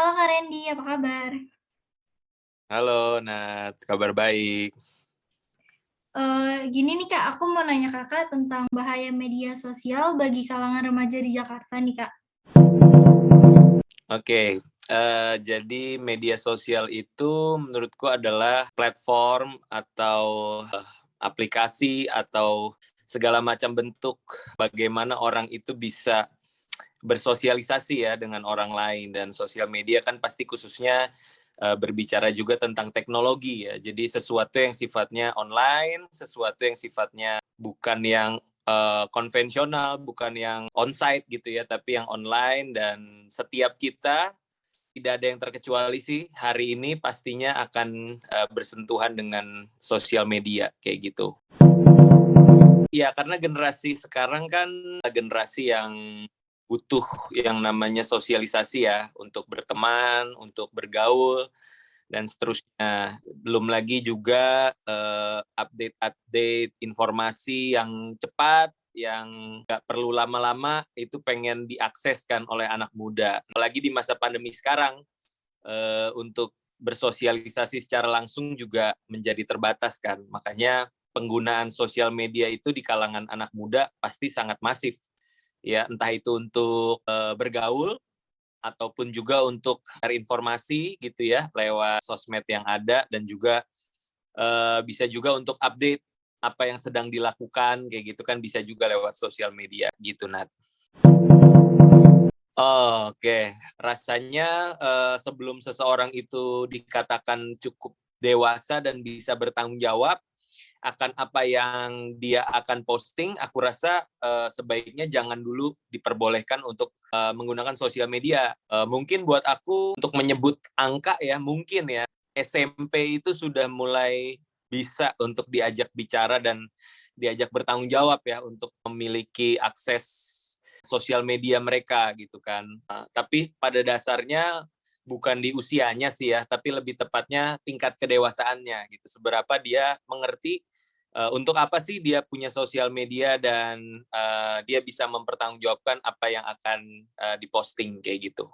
Halo Kak Randy, apa kabar? Halo Nat, kabar baik. Gini nih Kak, aku mau nanya Kakak tentang bahaya media sosial bagi kalangan remaja di Jakarta nih Kak. Oke, jadi media sosial itu menurutku adalah platform atau aplikasi atau segala macam bentuk bagaimana orang itu bisa bersosialisasi ya dengan orang lain, dan sosial media kan pasti khususnya berbicara juga tentang teknologi ya. Jadi sesuatu yang sifatnya online, sesuatu yang sifatnya bukan yang konvensional, bukan yang onsite gitu ya, tapi yang online. Dan setiap kita tidak ada yang terkecuali sih hari ini pastinya akan bersentuhan dengan sosial media kayak gitu. Ya, karena generasi sekarang kan generasi yang butuh yang namanya sosialisasi ya, untuk berteman, untuk bergaul, dan seterusnya. Belum lagi juga update-update informasi yang cepat, yang nggak perlu lama-lama, itu pengen diakseskan oleh anak muda. Apalagi di masa pandemi sekarang, untuk bersosialisasi secara langsung juga menjadi terbatas kan. Makanya penggunaan sosial media itu di kalangan anak muda pasti sangat masif. Ya, entah itu untuk bergaul ataupun juga untuk cari informasi gitu ya lewat sosmed yang ada, dan juga bisa juga untuk update apa yang sedang dilakukan kayak gitu kan, bisa juga lewat sosial media gitu Nat. Oh, oke. Rasanya, sebelum seseorang itu dikatakan cukup dewasa dan bisa bertanggung jawab akan apa yang dia akan posting, aku rasa, sebaiknya jangan dulu diperbolehkan untuk, menggunakan sosial media. Mungkin buat aku untuk menyebut angka ya, mungkin ya, SMP itu sudah mulai bisa untuk diajak bicara dan diajak bertanggung jawab ya, untuk memiliki akses sosial media mereka gitu kan. Tapi pada dasarnya bukan di usianya sih ya, tapi lebih tepatnya tingkat kedewasaannya gitu. Seberapa dia mengerti untuk apa sih dia punya sosial media, dan dia bisa mempertanggungjawabkan apa yang akan diposting kayak gitu.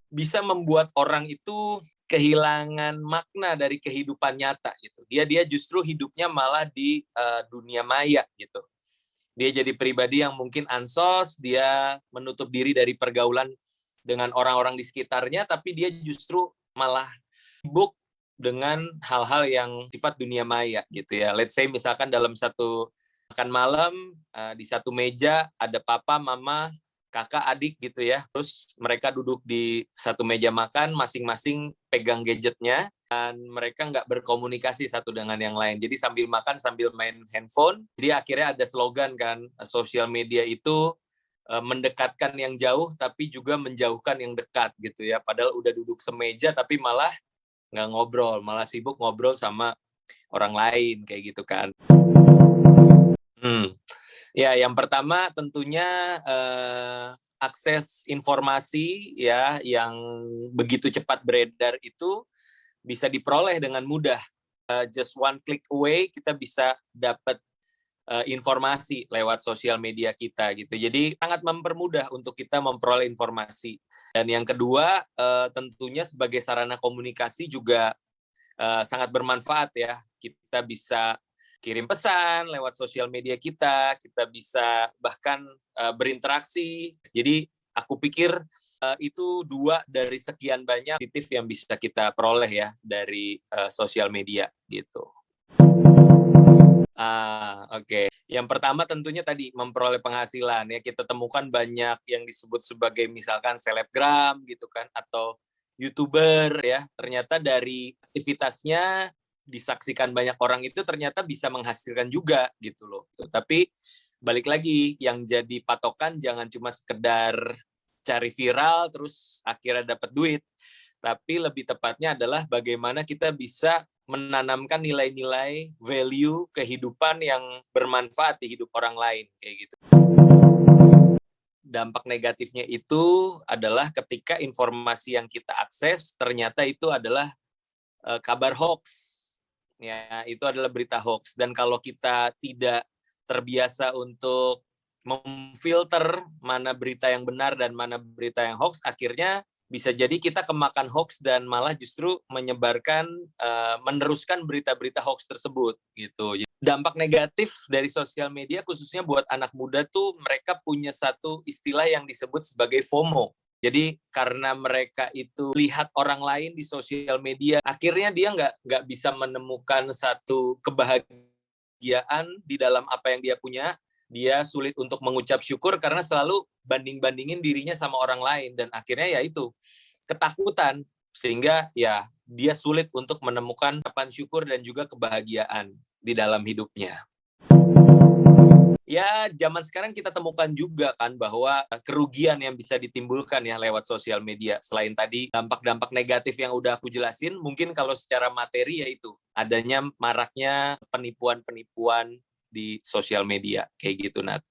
Bisa membuat orang itu kehilangan makna dari kehidupan nyata gitu. Dia justru hidupnya malah di dunia maya gitu. Dia jadi pribadi yang mungkin ansos, dia menutup diri dari pergaulan dengan orang-orang di sekitarnya, tapi dia justru malah sibuk dengan hal-hal yang sifat dunia maya gitu ya. Let's say misalkan dalam satu makan malam, di satu meja ada papa, mama, kakak, adik gitu ya. Terus mereka duduk di satu meja makan, masing-masing pegang gadgetnya, dan mereka nggak berkomunikasi satu dengan yang lain. Jadi sambil makan, sambil main handphone. Jadi akhirnya ada slogan kan, sosial media itu mendekatkan yang jauh, tapi juga menjauhkan yang dekat gitu ya. Padahal udah duduk semeja, tapi malah nggak ngobrol, malah sibuk ngobrol sama orang lain kayak gitu kan. Hmm. Ya, yang pertama tentunya akses informasi ya yang begitu cepat beredar itu bisa diperoleh dengan mudah. Just one click away kita bisa dapat informasi lewat sosial media kita gitu. Jadi sangat mempermudah untuk kita memperoleh informasi. Dan yang kedua, tentunya sebagai sarana komunikasi juga sangat bermanfaat ya. Kita bisa kirim pesan lewat sosial media kita bisa bahkan berinteraksi. Jadi aku pikir itu dua dari sekian banyak positif yang bisa kita peroleh ya dari sosial media gitu. Oke. Yang pertama tentunya tadi memperoleh penghasilan ya. Kita temukan banyak yang disebut sebagai misalkan selebgram gitu kan, atau YouTuber ya. Ternyata dari aktivitasnya disaksikan banyak orang itu ternyata bisa menghasilkan juga gitu loh. Tapi balik lagi, yang jadi patokan jangan cuma sekedar cari viral terus akhirnya dapat duit, tapi lebih tepatnya adalah bagaimana kita bisa menanamkan nilai-nilai value kehidupan yang bermanfaat di hidup orang lain kayak gitu. Dampak negatifnya itu adalah ketika informasi yang kita akses ternyata itu adalah kabar hoax. Ya, itu adalah berita hoax, dan kalau kita tidak terbiasa untuk memfilter mana berita yang benar dan mana berita yang hoax, akhirnya bisa jadi kita kemakan hoax dan malah justru menyebarkan, meneruskan berita-berita hoax tersebut gitu. Dampak negatif dari sosial media khususnya buat anak muda tuh mereka punya satu istilah yang disebut sebagai FOMO. Jadi karena mereka itu lihat orang lain di sosial media, akhirnya dia nggak bisa menemukan satu kebahagiaan di dalam apa yang dia punya. Dia sulit untuk mengucap syukur karena selalu banding-bandingin dirinya sama orang lain, dan akhirnya ya itu ketakutan, sehingga ya dia sulit untuk menemukan ucapan syukur dan juga kebahagiaan di dalam hidupnya. Ya, zaman sekarang kita temukan juga kan bahwa kerugian yang bisa ditimbulkan ya lewat sosial media. Selain tadi dampak-dampak negatif yang udah aku jelasin, mungkin kalau secara materi yaitu adanya maraknya penipuan-penipuan di sosial media, kayak gitu, Nat.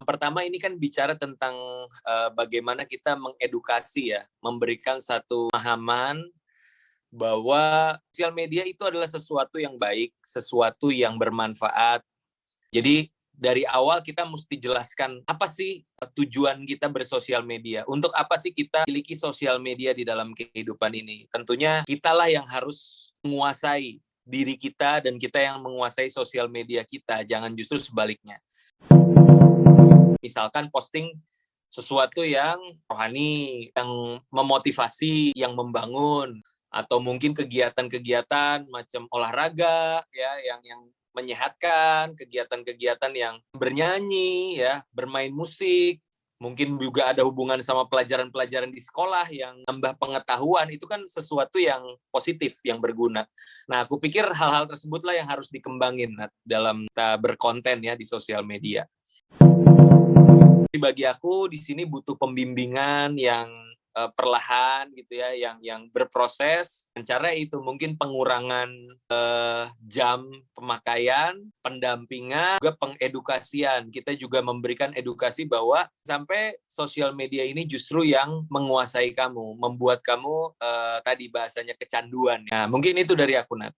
Pertama ini kan bicara tentang bagaimana kita mengedukasi ya, memberikan satu pemahaman bahwa sosial media itu adalah sesuatu yang baik, sesuatu yang bermanfaat. Jadi dari awal kita mesti jelaskan apa sih tujuan kita bersosial media. Untuk apa sih kita memiliki sosial media di dalam kehidupan ini? Tentunya kitalah yang harus menguasai diri kita dan kita yang menguasai sosial media kita, jangan justru sebaliknya. Misalkan posting sesuatu yang rohani, yang memotivasi, yang membangun, atau mungkin kegiatan-kegiatan macam olahraga ya yang menyehatkan, kegiatan-kegiatan yang bernyanyi ya, bermain musik, mungkin juga ada hubungan sama pelajaran-pelajaran di sekolah yang nambah pengetahuan, itu kan sesuatu yang positif, yang berguna. Nah, aku pikir hal-hal tersebutlah yang harus dikembangin dalam kita berkonten ya di sosial media. Bagi aku di sini butuh pembimbingan yang perlahan gitu ya, yang berproses. Cara itu mungkin pengurangan jam pemakaian, pendampingan, juga pengedukasian. Kita juga memberikan edukasi bahwa sampai sosial media ini justru yang menguasai kamu, membuat kamu tadi bahasanya kecanduan. Nah, mungkin itu dari aku, Nat.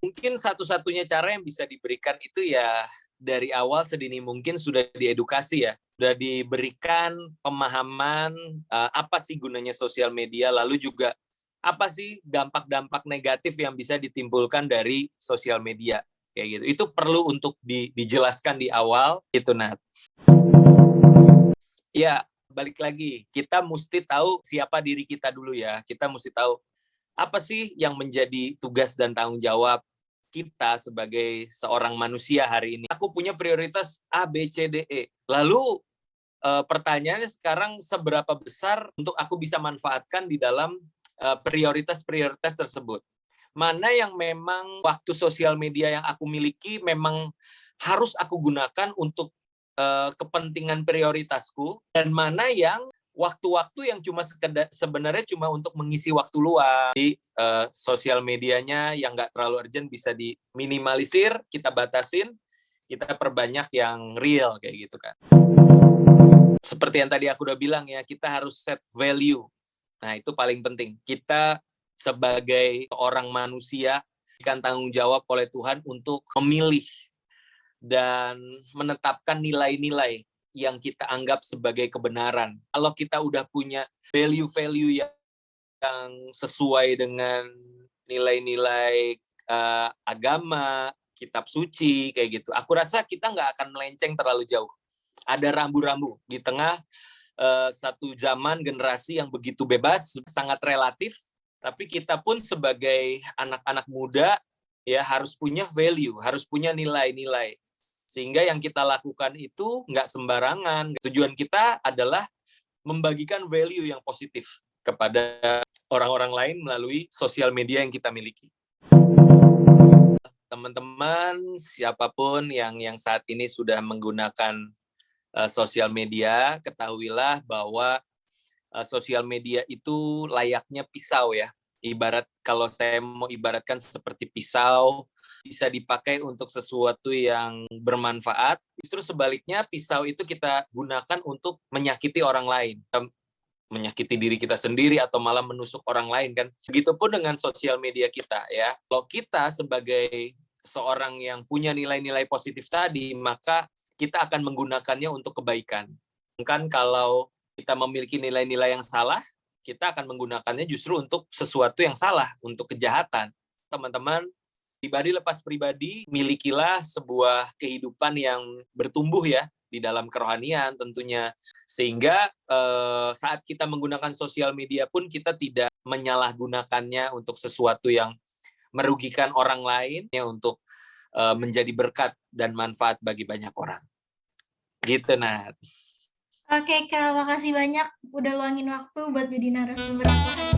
Mungkin satu-satunya cara yang bisa diberikan itu ya dari awal sedini mungkin sudah diedukasi ya, sudah diberikan pemahaman apa sih gunanya sosial media, lalu juga apa sih dampak-dampak negatif yang bisa ditimbulkan dari sosial media, kayak gitu. Itu perlu untuk dijelaskan di awal, itu Nat. Ya, balik lagi, kita mesti tahu siapa diri kita dulu ya, kita mesti tahu apa sih yang menjadi tugas dan tanggung jawab kita sebagai seorang manusia hari ini. Aku punya prioritas A, B, C, D, E. Lalu pertanyaannya sekarang seberapa besar untuk aku bisa manfaatkan di dalam prioritas-prioritas tersebut. Mana yang memang waktu sosial media yang aku miliki memang harus aku gunakan untuk kepentingan prioritasku, dan mana yang waktu-waktu yang cuma sebenarnya cuma untuk mengisi waktu luang. Di sosial medianya yang nggak terlalu urgent bisa diminimalisir, kita batasin, kita perbanyak yang real kayak gitu kan. Seperti yang tadi aku udah bilang ya, kita harus set value. Nah, itu paling penting. Kita sebagai seorang manusia diberikan tanggung jawab oleh Tuhan untuk memilih dan menetapkan nilai-nilai yang kita anggap sebagai kebenaran. Kalau kita udah punya value-value yang sesuai dengan nilai-nilai agama, kitab suci, kayak gitu, aku rasa kita nggak akan melenceng terlalu jauh. Ada rambu-rambu di tengah satu zaman generasi yang begitu bebas, sangat relatif, tapi kita pun sebagai anak-anak muda ya harus punya value, harus punya nilai-nilai. Sehingga yang kita lakukan itu nggak sembarangan. Tujuan kita adalah membagikan value yang positif kepada orang-orang lain melalui sosial media yang kita miliki. Teman-teman, siapapun yang saat ini sudah menggunakan sosial media, ketahuilah bahwa sosial media itu layaknya pisau ya. Ibarat, kalau saya mau ibaratkan seperti pisau, bisa dipakai untuk sesuatu yang bermanfaat. Justru sebaliknya, pisau itu kita gunakan untuk menyakiti orang lain, menyakiti diri kita sendiri atau malah menusuk orang lain kan. Begitupun dengan sosial media kita ya. Kalau kita sebagai seorang yang punya nilai-nilai positif tadi, maka kita akan menggunakannya untuk kebaikan. Kan kalau kita memiliki nilai-nilai yang salah, kita akan menggunakannya justru untuk sesuatu yang salah, untuk kejahatan. Teman-teman, pribadi lepas pribadi, milikilah sebuah kehidupan yang bertumbuh ya, di dalam kerohanian tentunya. Sehingga saat kita menggunakan sosial media pun kita tidak menyalahgunakannya untuk sesuatu yang merugikan orang lain, ya, untuk menjadi berkat dan manfaat bagi banyak orang. Gitu, Nat. Oke Kak, makasih banyak udah luangin waktu buat jadi narasumber aku hari ini.